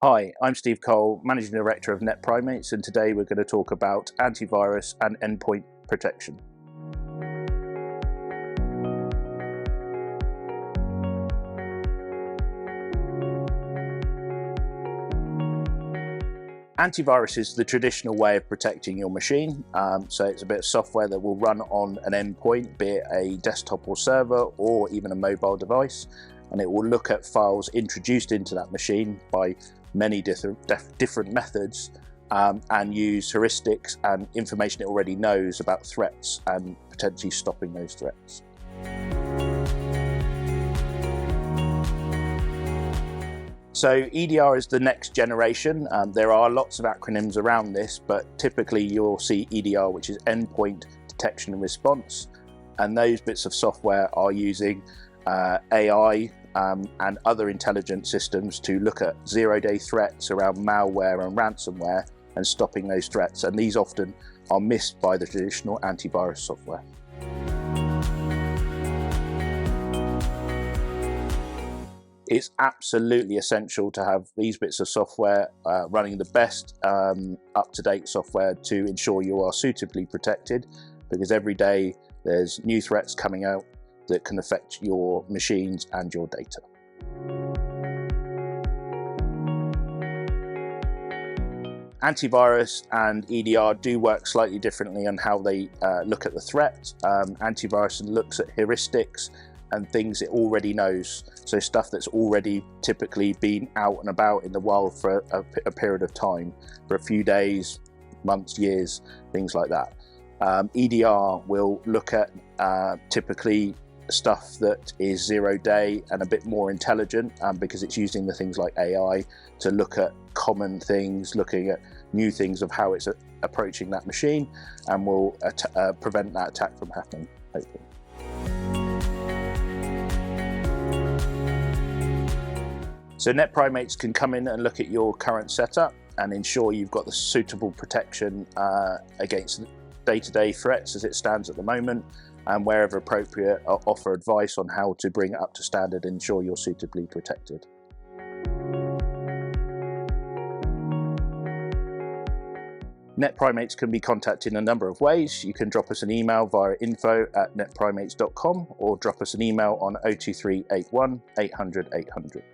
Hi, I'm Steve Cole, Managing Director of Net Primates, and today we're going to talk about antivirus and endpoint protection. Antivirus is the traditional way of protecting your machine. So it's a bit of software that will run on an endpoint, be it a desktop or server or even a mobile device, and it will look at files introduced into that machine by many different methods and use heuristics and information it already knows about threats and potentially stopping those threats. So EDR is the next generation. There are lots of acronyms around this, but typically you'll see EDR, which is Endpoint Detection and Response. And those bits of software are using AI and other intelligent systems to look at zero-day threats around malware and ransomware and stopping those threats. And these often are missed by the traditional antivirus software. It's absolutely essential to have these bits of software running the best up-to-date software to ensure you are suitably protected, because every day there's new threats coming out that can affect your machines and your data. Antivirus and EDR do work slightly differently on how they look at the threat. Antivirus looks at heuristics and things it already knows, so stuff that's already typically been out and about in the wild for a period of time, for a few days, months, years, things like that. EDR will look at typically stuff that is zero-day and a bit more intelligent because it's using the things like AI to look at common things, looking at new things of how it's approaching that machine, and will prevent that attack from happening, hopefully. So Net Primates can come in and look at your current setup and ensure you've got the suitable protection against day-to-day threats as it stands at the moment, and wherever appropriate, offer advice on how to bring it up to standard and ensure you're suitably protected. Net Primates can be contacted in a number of ways. You can drop us an email via info@netprimates.com or drop us an email on 02381 800 800.